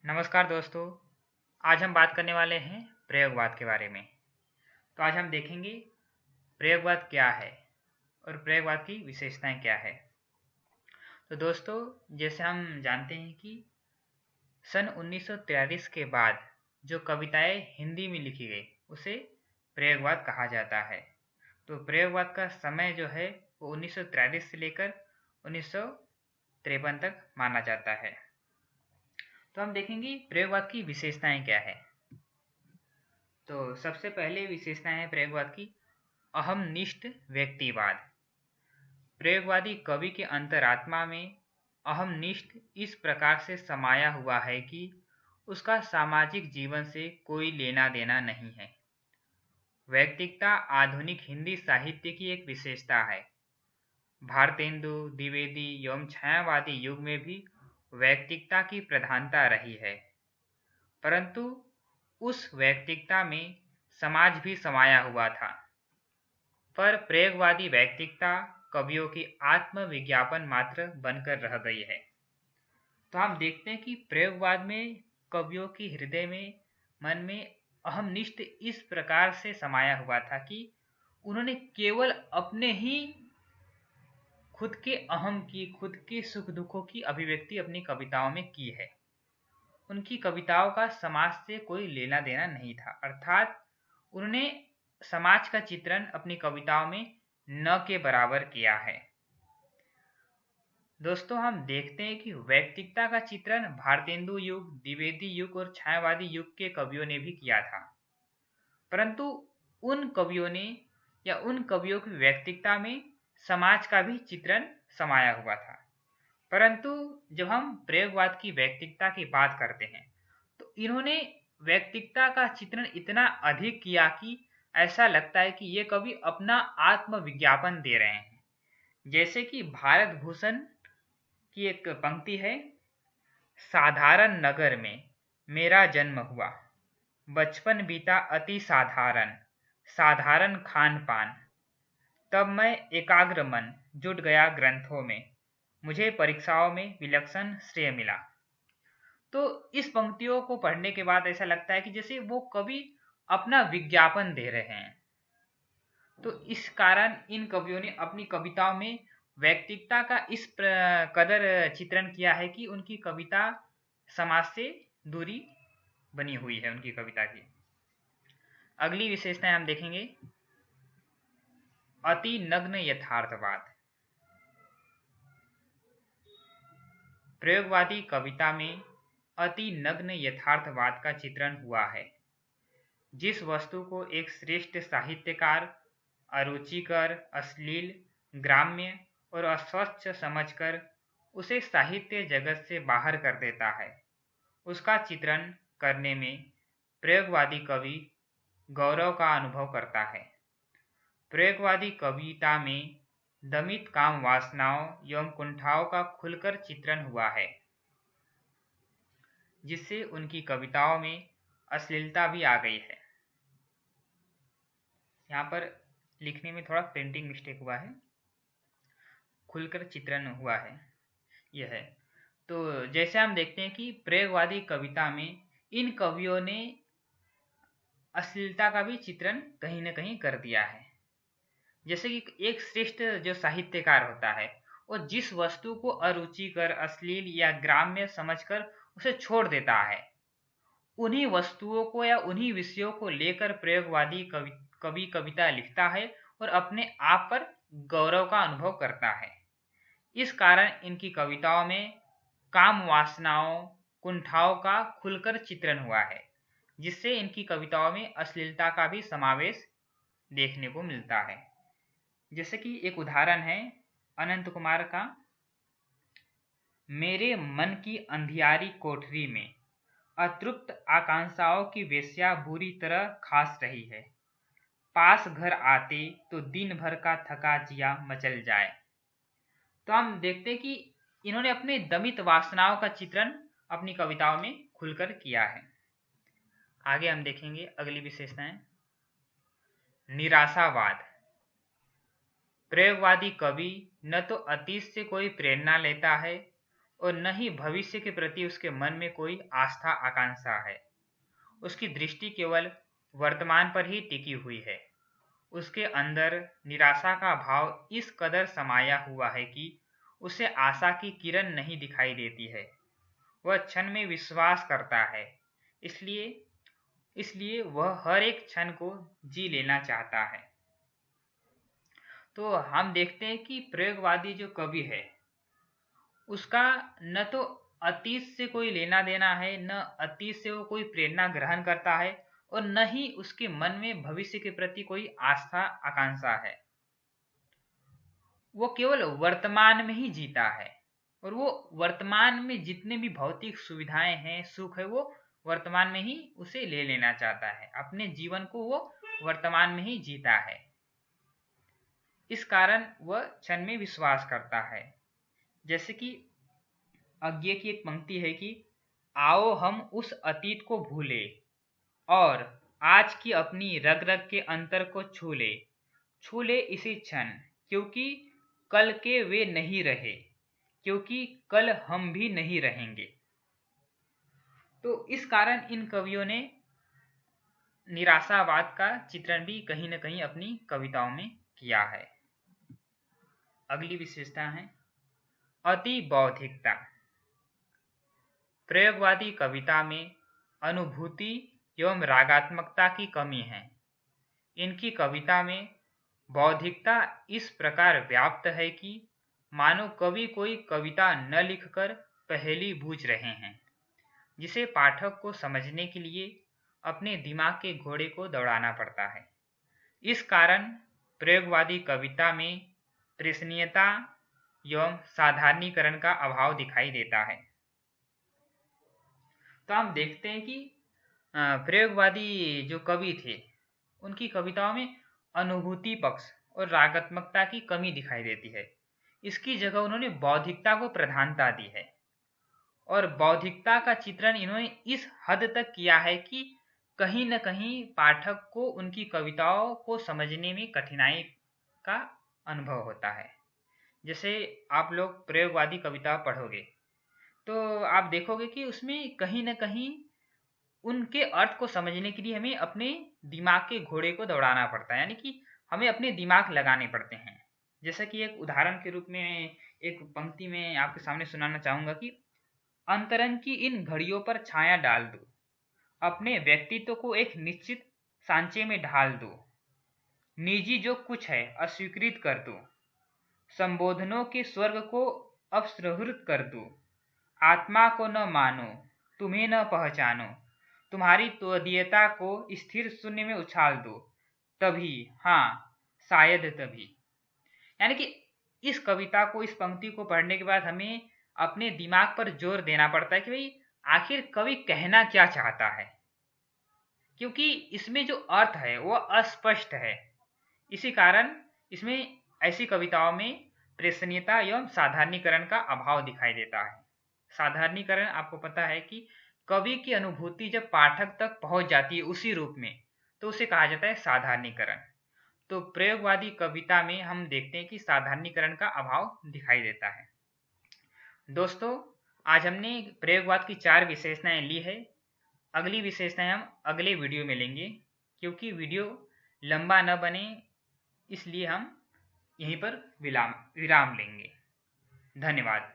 नमस्कार दोस्तों। आज हम बात करने वाले हैं प्रयोगवाद के बारे में। तो आज हम देखेंगे प्रयोगवाद क्या है और प्रयोगवाद की विशेषताएं क्या है। तो दोस्तों, जैसे हम जानते हैं कि सन 1943 के बाद जो कविताएं हिंदी में लिखी गई उसे प्रयोगवाद कहा जाता है। तो प्रयोगवाद का समय जो है वो 1943 से लेकर 1953 तक माना जाता है। तो हम देखेंगे प्रयोगवाद की विशेषताएं क्या है। तो सबसे पहले विशेषता है प्रयोगवाद की अहमनिष्ठ व्यक्तिवाद। प्रयोगवादी कवि के अंतरात्मा में अहमनिष्ठ इस प्रकार से समाया हुआ है कि उसका सामाजिक जीवन से कोई लेना देना नहीं है। वैयक्तिकता आधुनिक हिंदी साहित्य की एक विशेषता है। भारतेंदु, द्विवेदी एवं छायावादी युग में भी वैयक्तिकता की प्रधानता रही है, परंतु उस वैयक्तिकता में समाज भी समाया हुआ था। पर प्रयोगवादी वैयक्तिकता कवियों की आत्मविज्ञापन मात्र बनकर रह गई है। तो हम देखते हैं कि प्रयोगवाद में कवियों की हृदय में, मन में अहमनिष्ठ इस प्रकार से समाया हुआ था कि उन्होंने केवल अपने ही खुद के अहम की, खुद के सुख दुखों की अभिव्यक्ति अपनी कविताओं में की है। उनकी कविताओं का समाज से कोई लेना देना नहीं था, अर्थात उन्होंने समाज का चित्रण अपनी कविताओं में न के बराबर किया है। दोस्तों, हम देखते हैं कि वैयक्तिकता का चित्रण भारतेंदु युग, द्विवेदी युग और छायावादी युग के कवियों ने भी किया था, परंतु उन कवियों ने या उन कवियों की वैयक्तिकता में समाज का भी चित्रण समाया हुआ था। परंतु जब हम प्रयोगवाद की वैयक्तिकता की बात करते हैं तो इन्होंने वैयक्तिकता का चित्रण इतना अधिक किया कि ऐसा लगता है कि ये कवि अपना आत्मविज्ञापन दे रहे हैं। जैसे कि भारत भूषण की एक पंक्ति है, साधारण नगर में मेरा जन्म हुआ, बचपन बीता अति साधारण, साधारण खान पान, तब मैं एकाग्र मन जुट गया ग्रंथों में, मुझे परीक्षाओं में विलक्षण श्रेय मिला। तो इस पंक्तियों को पढ़ने के बाद ऐसा लगता है कि जैसे वो कवि अपना विज्ञापन दे रहे हैं। तो इस कारण इन कवियों ने अपनी कविताओं में वैयक्तिकता का इस कदर चित्रण किया है कि उनकी कविता समाज से दूरी बनी हुई है उनकी कविता की। अगली विशेषताएं हम देखेंगे, अति नग्न यथार्थवाद। प्रयोगवादी कविता में अति नग्न यथार्थवाद का चित्रण हुआ है। जिस वस्तु को एक श्रेष्ठ साहित्यकार अरुचिकर, अश्लील, ग्राम्य और अस्वच्छ समझकर उसे साहित्य जगत से बाहर कर देता है, उसका चित्रण करने में प्रयोगवादी कवि गौरव का अनुभव करता है। प्रयोगवादी कविता में दमित काम वासनाओं एवं कुंठाओं का खुलकर चित्रण हुआ है, जिससे उनकी कविताओं में अश्लीलता भी आ गई है। यहाँ पर लिखने में थोड़ा प्रिंटिंग मिस्टेक हुआ है, खुलकर चित्रण हुआ है यह है। तो जैसे हम देखते हैं कि प्रयोगवादी कविता में इन कवियों ने अश्लीलता का भी चित्रण कहीं न कहीं कर दिया है। जैसे कि एक श्रेष्ठ जो साहित्यकार होता है वो जिस वस्तु को अरुचिकर, अश्लील या ग्राम्य समझकर उसे छोड़ देता है, उन्हीं वस्तुओं को या उन्हीं विषयों को लेकर प्रयोगवादी कवि कविता लिखता है और अपने आप पर गौरव का अनुभव करता है। इस कारण इनकी कविताओं में काम वासनाओं, कुंठाओं का खुलकर चित्रण हुआ है, जिससे इनकी कविताओं में अश्लीलता का भी समावेश देखने को मिलता है। जैसे कि एक उदाहरण है अनंत कुमार का, मेरे मन की अंधियारी कोठरी में अतृप्त आकांक्षाओं की वेश्या बुरी तरह खास रही है, पास घर आते तो दिन भर का थका जिया मचल जाए। तो हम देखते हैं कि इन्होंने अपने दमित वासनाओं का चित्रण अपनी कविताओं में खुलकर किया है। आगे हम देखेंगे अगली विशेषताएं, निराशावाद। प्रयोगवादी कवि न तो अतीत से कोई प्रेरणा लेता है और न ही भविष्य के प्रति उसके मन में कोई आस्था आकांक्षा है। उसकी दृष्टि केवल वर्तमान पर ही टिकी हुई है। उसके अंदर निराशा का भाव इस कदर समाया हुआ है कि उसे आशा की किरण नहीं दिखाई देती है। वह क्षण में विश्वास करता है, इसलिए इसलिए वह हर एक क्षण को जी लेना चाहता है। तो हम देखते हैं कि प्रयोगवादी जो कवि है उसका न तो अतीत से कोई लेना देना है, न अतीत से वो कोई प्रेरणा ग्रहण करता है, और न ही उसके मन में भविष्य के प्रति कोई आस्था आकांक्षा है। वो केवल वर्तमान में ही जीता है, और वो वर्तमान में जितने भी भौतिक सुविधाएं हैं, सुख है, वो वर्तमान में ही उसे ले लेना चाहता है। अपने जीवन को वो वर्तमान में ही जीता है। इस कारण वह क्षण में विश्वास करता है। जैसे कि आगे की एक पंक्ति है कि आओ हम उस अतीत को भूले और आज की अपनी रग रग के अंतर को छू ले इसी क्षण, क्योंकि कल के वे नहीं रहे, क्योंकि कल हम भी नहीं रहेंगे। तो इस कारण इन कवियों ने निराशावाद का चित्रण भी कहीं न कहीं अपनी कविताओं में किया है। अगली विशेषता है अति बौद्धिकता। प्रयोगवादी कविता में अनुभूति एवं रागात्मकता की कमी है। इनकी कविता में बौद्धिकता इस प्रकार व्याप्त है कि मानो कवि कोई कविता न लिखकर पहेली बूझ रहे हैं, जिसे पाठक को समझने के लिए अपने दिमाग के घोड़े को दौड़ाना पड़ता है। इस कारण प्रयोगवादी कविता में प्रश्नीयता एवं साधारणीकरण का अभाव दिखाई देता है। तो हम देखते हैं कि प्रयोगवादी जो कवि थे उनकी कविताओं में अनुभूति पक्ष और रागात्मकता की कमी दिखाई देती है। इसकी जगह उन्होंने बौद्धिकता को प्रधानता दी है, और बौद्धिकता का चित्रण इन्होंने इस हद तक किया है कि कहीं न कहीं पाठक को उनकी कविताओं को समझने में कठिनाई का अनुभव होता है। जैसे आप लोग प्रयोगवादी कविता पढ़ोगे तो आप देखोगे कि उसमें कहीं न कहीं उनके अर्थ को समझने के लिए हमें अपने दिमाग के घोड़े को दौड़ाना पड़ता है, यानी कि हमें अपने दिमाग लगाने पड़ते हैं। जैसा कि एक उदाहरण के रूप में एक पंक्ति में आपके सामने सुनाना चाहूंगा कि अंतरंग की इन घड़ियों पर छाया डाल दो, अपने व्यक्तित्व को एक निश्चित सांचे में ढाल दो, निजी जो कुछ है अस्वीकृत कर दो, संबोधनों के स्वर्ग को अपसृत कर दो, आत्मा को न मानो, तुम्हें न पहचानो, तुम्हारी त्वदीयता को स्थिर शून्य में उछाल दो, तभी, हाँ शायद तभी। यानी कि इस कविता को, इस पंक्ति को पढ़ने के बाद हमें अपने दिमाग पर जोर देना पड़ता है कि भाई आखिर कवि कहना क्या चाहता है, क्योंकि इसमें जो अर्थ है वो अस्पष्ट है। इसी कारण इसमें ऐसी कविताओं में प्रेषणीयता एवं साधारणीकरण का अभाव दिखाई देता है। साधारणीकरण आपको पता है कि कवि की अनुभूति जब पाठक तक पहुंच जाती है उसी रूप में, तो उसे कहा जाता है साधारणीकरण। तो प्रयोगवादी कविता में हम देखते हैं कि साधारणीकरण का अभाव दिखाई देता है। दोस्तों, आज हमने प्रयोगवाद की 4 विशेषताएं ली है। अगली विशेषताएं हम अगले वीडियो में लेंगे, क्योंकि वीडियो लंबा न बने इसलिए हम यहीं पर विराम लेंगे। धन्यवाद।